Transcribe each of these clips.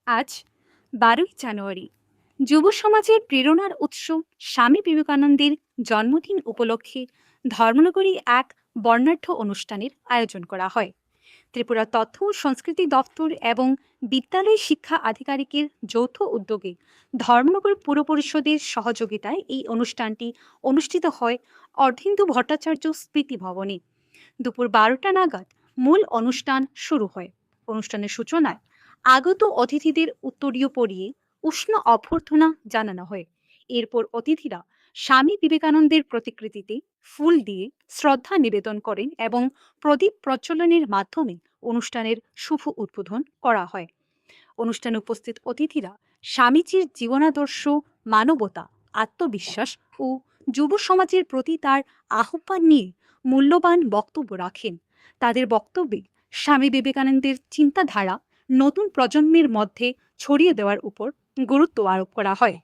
আজ 12ই জানুয়ারি যুব সমাজের প্রেরণার উৎস স্বামী বিবেকানন্দের জন্মদিন উপলক্ষে ধর্মনগরী এক বর্ণাঢ্য অনুষ্ঠানের আয়োজন করা হয়। ত্রিপুরা তথ্য ও সংস্কৃতি দপ্তর এবং বিদ্যালয় শিক্ষা আধিকারিকের যৌথ উদ্যোগে ধর্মনগর পুর পরিষদের সহযোগিতায় এই অনুষ্ঠানটি অনুষ্ঠিত হয় অর্ধেন্দু ভট্টাচার্য স্মৃতি ভবনে। দুপুর 12টা নাগাদ মূল অনুষ্ঠান শুরু হয়। অনুষ্ঠানের সূচনায় আগত অতিথিদের উত্তরীয় পরিয়ে উষ্ণ অভ্যর্থনা জানানো হয়। এরপর অতিথিরা স্বামী বিবেকানন্দের প্রতিকৃতিতে ফুল দিয়ে শ্রদ্ধা নিবেদন করেন এবং প্রদীপ প্রজ্বলনের মাধ্যমে অনুষ্ঠানের শুভ উদ্বোধন করা হয়। অনুষ্ঠানে উপস্থিত অতিথিরা স্বামীজির জীবনাদর্শ, মানবতা, আত্মবিশ্বাস ও যুব সমাজের প্রতি তার আহ্বান নিয়ে মূল্যবান বক্তব্য রাখেন। তাদের বক্তব্যে স্বামী বিবেকানন্দের চিন্তাধারা নতুন প্রজন্মের মধ্যে ছড়িয়ে দেওয়ার উপর গুরুত্ব আরোপ করা হয়।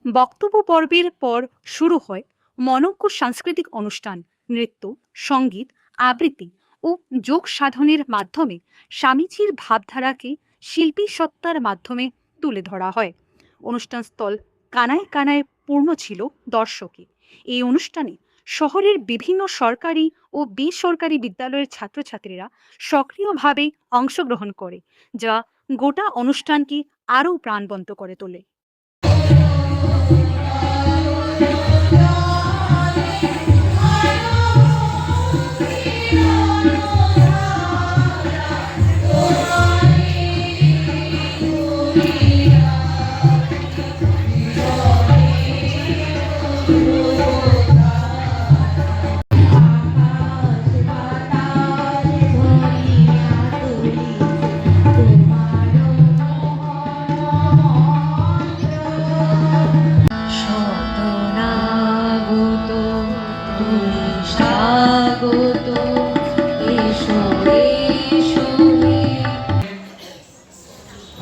বক্তব্য পর্বের পর শুরু হয় মনোজ্ঞ সাংস্কৃতিক অনুষ্ঠান, নৃত্য, সঙ্গীত, আবৃত্তি ও যোগ সাধনের মাধ্যমে স্বামীজির ভাবধারাকে শিল্পী সত্তার মাধ্যমে তুলে ধরা হয়। অনুষ্ঠান স্থল কানায় কানায় পূর্ণ ছিল দর্শকে। এই অনুষ্ঠানে শহরের বিভিন্ন সরকারি ও বেসরকারি বিদ্যালয়ের ছাত্রছাত্রীরা সক্রিয়ভাবে অংশগ্রহণ করে, যা গোটা অনুষ্ঠানকে আরও প্রাণবন্ত করে তোলে।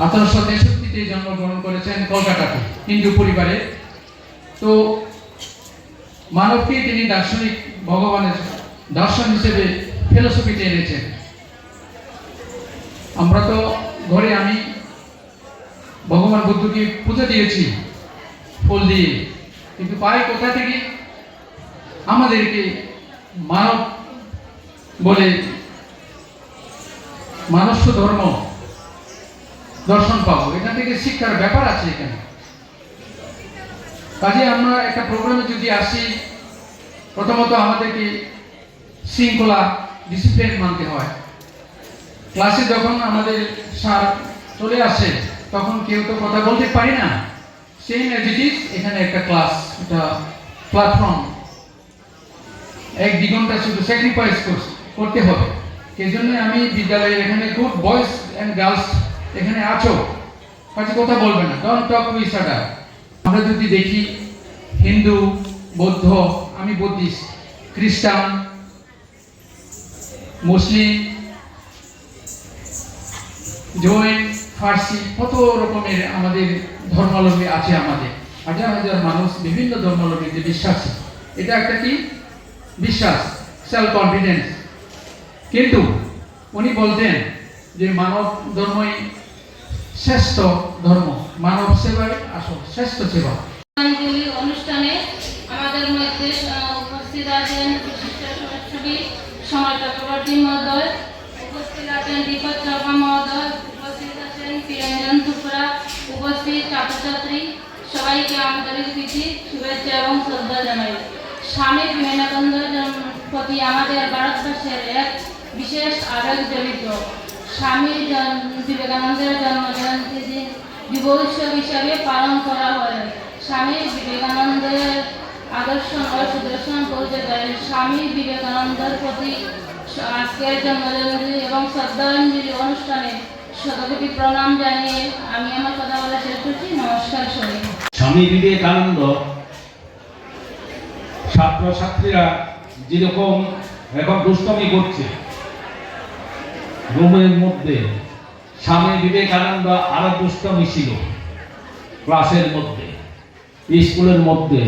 আঠারোশো তেষট্টিতে জন্মগ্রহণ করেছেন কলকাতাতে হিন্দু পরিবারে। তো মানবকে তিনি দার্শনিক ভগবানের দর্শন হিসেবে ফিলোসফিতে এনেছেন। আমরা তো ঘরে আমি ভগবান বুদ্ধকে পুজো দিয়েছি ফুল দিয়ে, কিন্তু পাই কোথা থেকে? আমাদেরকে মানব বলে মানস্য ধর্ম দর্শন পাবো, এখান থেকে শিক্ষার ব্যাপার আছে এখানে। কাজে আমরা একটা প্রোগ্রামে যদি আসি, প্রথমত আমাদেরকে শৃঙ্খলা, ডিসিপ্লিন মানতে হয়। ক্লাসে যখন আমাদের স্যার চলে আসে তখন কেউ তো কথা বলতে পারি না। সেম অ্যাজ ইট ইজ এখানে একটা ক্লাস, একটা প্ল্যাটফর্ম, 1-2 ঘন্টা শুধু স্যাক্রিফাইস করতে হবে। সেই জন্য আমি বিদ্যালয়ে এখানে গুড বয়েজ অ্যান্ড গার্লস এখানে আছো, কাছে কথা বলবে না, don't talk to each other. আমরা যদি দেখি হিন্দু, বৌদ্ধ, আমি বুদ্ধিস্ট, খ্রিস্টান, মুসলিম, জৈন, ফার্সি, কত রকমের আমাদের ধর্মাবলম্বী আছে। আমাদের হাজার হাজার মানুষ বিভিন্ন ধর্মাবলম্বীতে বিশ্বাসী। এটা একটা কি বিশ্বাস, সেলফ কনফিডেন্স। কিন্তু উনি বলতেন যে মানব ধর্মই শ্রেষ্ঠ ধর্ম, মানব সেবাই আসল শ্রেষ্ঠ সেবা। অনুষ্ঠানে আমাদের মধ্যে উপস্থিত আছেন বিশিষ্ট সমাজসেবী সমাজ চক্রবর্তী মহোদয়, উপস্থিত আছেন দীপক চর্মা মহোদয়, উপস্থিত আছেন প্রিয়ঞ্জন ত্রিপুরা, উপস্থিত ছাত্রছাত্রী, সবাইকে আন্তরিক প্রীতি, শুভেচ্ছা এবং শ্রদ্ধা জানাই। স্বামী বিবেকানন্দের প্রতি আমাদের ভারতবর্ষের এক বিশেষ আবেগ জড়িত। স্বামী বিবেকানন্দের জন্মজয়ন্তী দিন যুব উৎসব হিসাবে পালন করা হয়। স্বামী বিবেকানন্দের আদর্শ ও সুদর্শন পরিচয় দেয়। স্বামী বিবেকানন্দের প্রতি আজকের জন্মজয়ন্তী এবং শ্রদ্ধাঞ্জলি অনুষ্ঠানে শতকোটি প্রণাম জানিয়ে আমি আমার কথা বলা শেষ করছি। নমস্কার সবাই। স্বামী বিবেকানন্দ ছাত্রছাত্রীরা যেরকম এখন দুষ্টমি করছে রুমের মধ্যে, স্বামী বিবেকানন্দ আরো দুষ্টমি ছিল ক্লাসের মধ্যে, স্কুলের মধ্যে।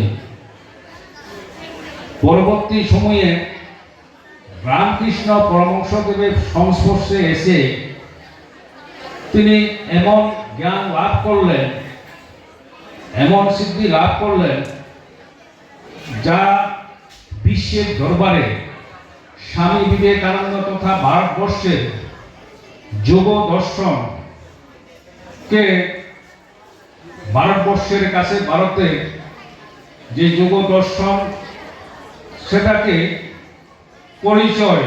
পরবর্তী সময়ে রামকৃষ্ণ পরমহংসদেবের সংস্পর্শে এসে তিনি এমন জ্ঞান লাভ করলেন, এমন সিদ্ধি লাভ করলেন, যা বিশ্বের দরবারে স্বামী বিবেকানন্দ তথা ভারতবর্ষের যোগ দর্শনকে ভারতবর্ষের কাছে, ভারতে যে যোগ দর্শন সেটাকে পরিচয়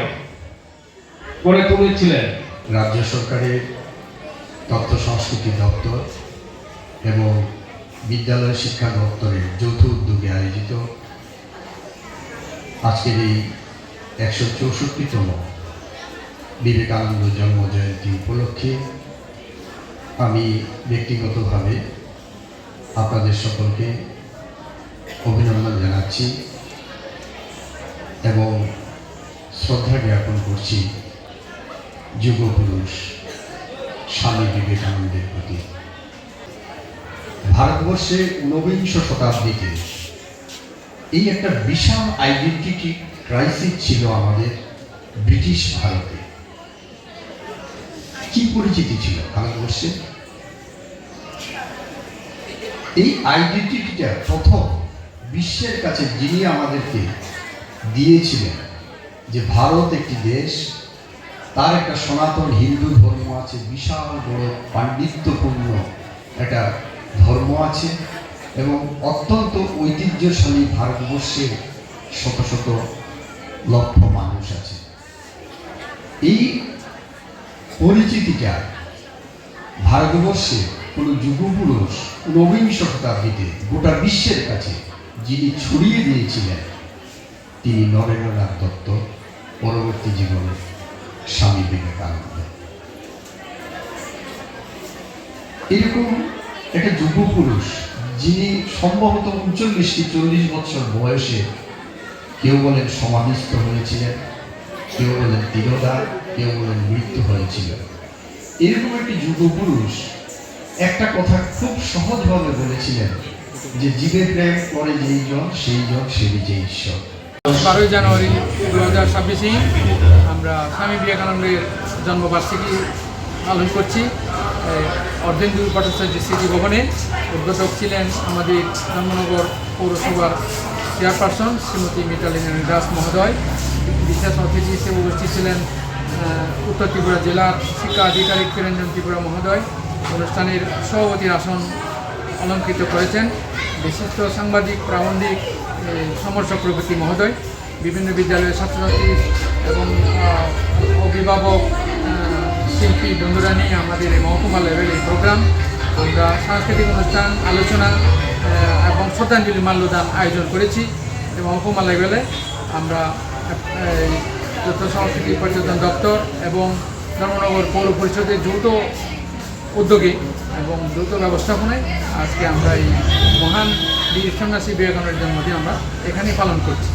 করে তুলেছিলেন। রাজ্য সরকারের তথ্য সংস্কৃতি দপ্তর এবং বিদ্যালয় শিক্ষা দপ্তরের যৌথ উদ্যোগে আয়োজিত আজকের এই 164তম বিবেকানন্দ জন্ম জয়ন্তী উপলক্ষে আমি ব্যক্তিগতভাবে আপনাদের সকলকে অভিনন্দন জানাচ্ছি এবং শ্রদ্ধা জ্ঞাপন করছি যুগপুরুষ স্বামী বিবেকানন্দের প্রতি। ভারতবর্ষে ঊনবিংশ শতাব্দীতে এই একটা বিশাল আইডেন্টিটি ক্রাইসিস ছিল আমাদের ব্রিটিশ ভারতে। কি পরিচিতি ছিল ভারতবর্ষে? এই আইডেন্টিটিটা প্রথম বিশ্বের কাছে যিনি আমাদেরকে দিয়েছিলেন যে ভারত একটি দেশ, তার একটা সনাতন হিন্দু ধর্ম আছে, বিশাল বড় পাণ্ডিত্যপূর্ণ একটা ধর্ম আছে এবং অত্যন্ত ঐতিহ্যশালী ভারতবর্ষের শত শত লক্ষ মানুষ আছে। এই পরিচিতিটা ভারতবর্ষে কোনো যুগপুরুষ ঊনবিংশ শতাব্দীতে গোটা বিশ্বের কাছে যিনি ছড়িয়ে দিয়েছিলেন তিনি নরেন্দ্রনাথ দত্ত, পরবর্তী জীবনে স্বামী বিবেকানন্দ। এরকম একটা যুগপুরুষ যিনি সম্ভবত 39-40 বছর বয়সে কেউ বলেন সমাধিস্থ হয়েছিলেন, কেউ বলেন তিরোধান, কেউ বলেন মৃত্যু হয়েছিল। এরকম একটি যুগপুরুষ একটা কথা খুব সহজভাবে বলেছিলেন যে জীবের প্রেম করে যেই জন সেই জন সে নিজে ঈশ্বর। 12 জানুয়ারি 2026 আমরা স্বামী বিবেকানন্দের জন্মবার্ষিকী পালন করছি অর্ধেন্দু ভট্টাচার্য স্মৃতি ভবনে। উদ্বোধক ছিলেন আমাদের ধর্মনগর পৌরসভার চেয়ারপারসন শ্রীমতী মিতালী দাস মহোদয়। বিশেষ অতিথি হিসেবে উপস্থিত ছিলেন উত্তর ত্রিপুরা জেলার শিক্ষা আধিকারিক চিরঞ্জন ত্রিপুরা মহোদয়। অনুষ্ঠানের সভাপতির আসন অলঙ্কৃত করেছেন বিশিষ্ট সাংবাদিক প্রাবন্ধিক সমর চক্রবর্তী মহোদয়। বিভিন্ন বিদ্যালয়ের ছাত্রছাত্রী এবং অভিভাবক শিল্পী বন্ধুরা নিয়ে আমাদের এই মহকুমা লেভেলের প্রোগ্রাম। আমরা সাংস্কৃতিক অনুষ্ঠান, আলোচনা এবং শ্রদ্ধাঞ্জলি মাল্যদান আয়োজন করেছি। এই মহকুমা লেভেলে আমরা তথ্য সংস্কৃতি পর্যটন দপ্তর এবং ধর্মনগর পৌর পরিষদের যৌথ উদ্যোগে এবং দ্রুত ব্যবস্থাপনায় আজকে আমরা এই মহান বীর সন্ন্যাসী বিবেকানন্দের জন্মদিন আমরা এখানে পালন করছি।